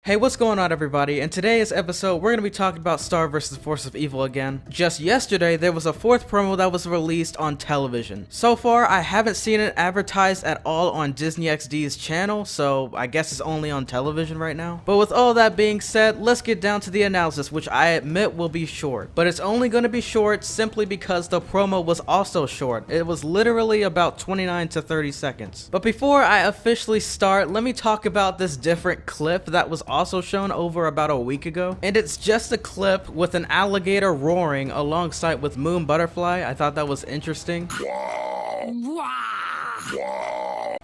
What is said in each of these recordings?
Hey, what's going on everybody? In today's episode, we're going to be talking about Star vs. Force of Evil again. Just yesterday, there was a fourth promo that was released on television. So far, I haven't seen it advertised at all on Disney XD's channel, so I guess it's only on television right now. But with all that being said, let's get down to the analysis, which I admit will be short. But it's only going to be short simply because the promo was also short. It was literally about 29 to 30 seconds. But before I officially start, let me talk about this different clip that was also shown over about a week ago, and it's just a clip with an alligator roaring alongside with Moon Butterfly. I thought that was interesting.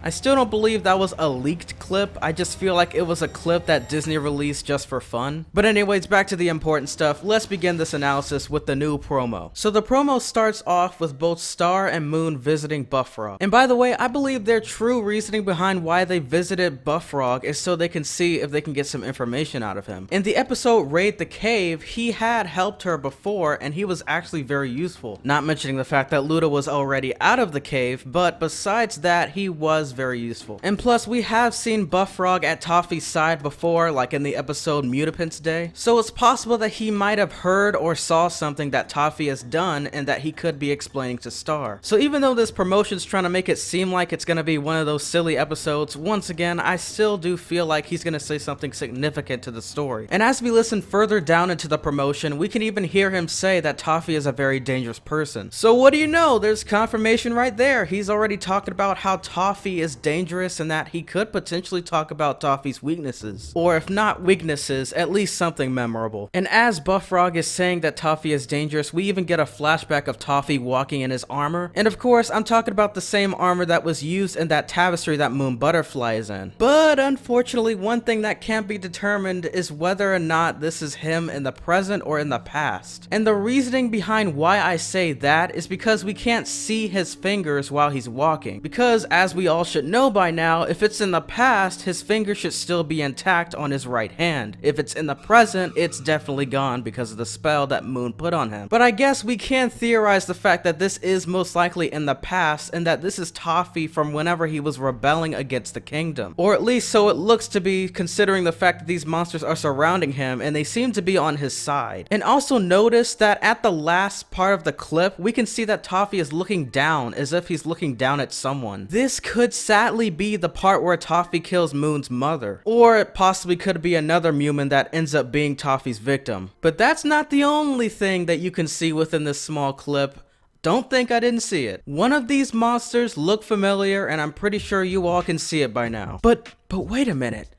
I still don't believe that was a leaked clip. I just feel like it was a clip that Disney released just for fun. But anyways, back to the important stuff. Let's begin this analysis with the new promo. So the promo starts off with both Star and Moon visiting Buffrog. And by the way, I believe their true reasoning behind why they visited Buffrog is so they can see if they can get some information out of him. In the episode Raid the Cave, he had helped her before and he was actually very useful. Not mentioning the fact that Luda was already out of the cave, but besides that, he was very useful. And plus, we have seen Buffrog at Toffee's side before, like in the episode Mutapint's Day, so it's possible that he might have heard or saw something that Toffee has done and that he could be explaining to Star. So even though this promotion's trying to make it seem like it's gonna be one of those silly episodes, once again, I still do feel like he's gonna say something significant to the story. And as we listen further down into the promotion, we can even hear him say that Toffee is a very dangerous person. So what do you know? There's confirmation right there. He's already talking about how Toffee is dangerous and that he could potentially talk about Toffee's weaknesses. Or if not weaknesses, at least something memorable. And as Buffrog is saying that Toffee is dangerous, we even get a flashback of Toffee walking in his armor. And of course, I'm talking about the same armor that was used in that tapestry that Moon Butterfly is in. But unfortunately, one thing that can't be determined is whether or not this is him in the present or in the past. And the reasoning behind why I say that is because we can't see his fingers while he's walking. Because as we all should know by now, if it's in the past, his finger should still be intact on his right hand. If it's in the present, it's definitely gone because of the spell that Moon put on him. But I guess we can theorize the fact that this is most likely in the past and that this is Toffee from whenever he was rebelling against the kingdom. Or at least so it looks to be, considering the fact that these monsters are surrounding him and they seem to be on his side. And also notice that at the last part of the clip, we can see that Toffee is looking down as if he's looking down at someone. This could sadly be the part where Toffee kills Moon's mother, or it possibly could be another Mewni that ends up being Toffee's victim. But that's not the only thing that you can see within this small clip. Don't think I didn't see it. One of these monsters look familiar and I'm pretty sure you all can see it by now. But wait a minute.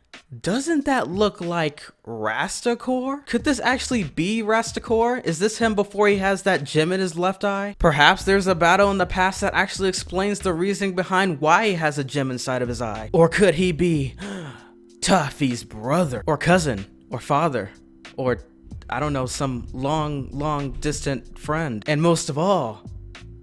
Doesn't that look like Rastakor? Could this actually be Rastakor? Is this him before he has that gem in his left eye? Perhaps there's a battle in the past that actually explains the reasoning behind why he has a gem inside of his eye. Or could he be Toffee's brother? Or cousin? Or father? Or, I don't know, some long distant friend? And most of all,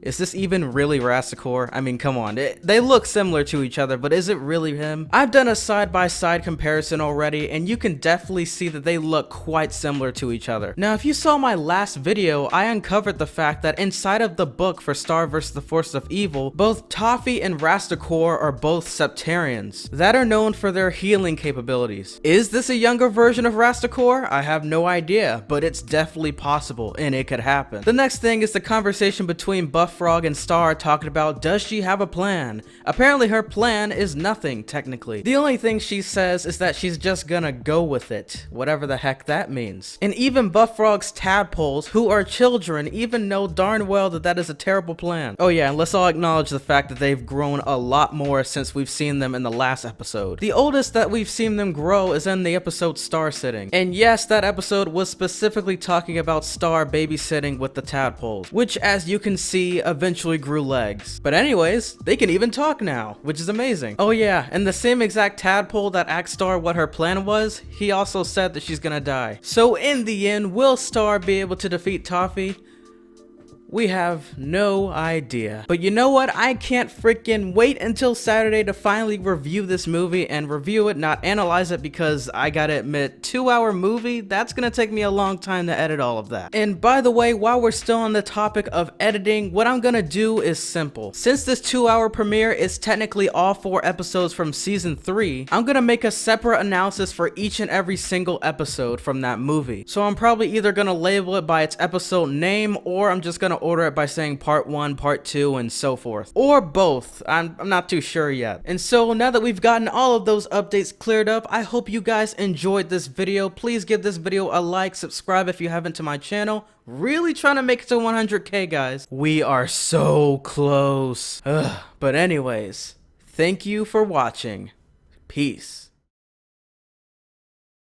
is this even really Rastakor? I mean, come on, they look similar to each other, but is it really him? I've done a side-by-side comparison already, and you can definitely see that they look quite similar to each other. Now, if you saw my last video, I uncovered the fact that inside of the book for Star vs. the Force of Evil, both Toffee and Rastakor are both Septarians that are known for their healing capabilities. Is this a younger version of Rastakor? I have no idea, but it's definitely possible, and it could happen. The next thing is the conversation between Buffrog and Star talking about, does she have a plan? Apparently her plan is nothing, technically. The only thing she says is that she's just gonna go with it, whatever the heck that means. And even Buffrog's Tadpoles, who are children, even know darn well that that is a terrible plan. Oh yeah, and let's all acknowledge the fact that they've grown a lot more since we've seen them in the last episode. The oldest that we've seen them grow is in the episode Star Sitting. And yes, that episode was specifically talking about Star babysitting with the Tadpoles, which as you can see eventually grew legs. But anyways, they can even talk now, which is amazing. Oh yeah, and the same exact Tadpole that asked Star what her plan was, he also said that she's gonna die. So in the end, will Star be able to defeat Toffee? We have no idea. But you know what? I can't freaking wait until Saturday to finally review this movie and review it, not analyze it, because I gotta admit, 2-hour movie, that's gonna take me a long time to edit all of that. And by the way, while we're still on the topic of editing, what I'm gonna do is simple. Since this 2-hour premiere is technically all 4 episodes from season 3, I'm gonna make a separate analysis for each and every single episode from that movie. So I'm probably either gonna label it by its episode name, or I'm just gonna order it by saying part 1, part 2, and so forth. Or both. I'm not too sure yet. And so now that we've gotten all of those updates cleared up, I hope you guys enjoyed this video. Please give this video a like, subscribe if you haven't to my channel. Really trying to make it to 100K, guys. We are so close. But anyways, thank you for watching. Peace.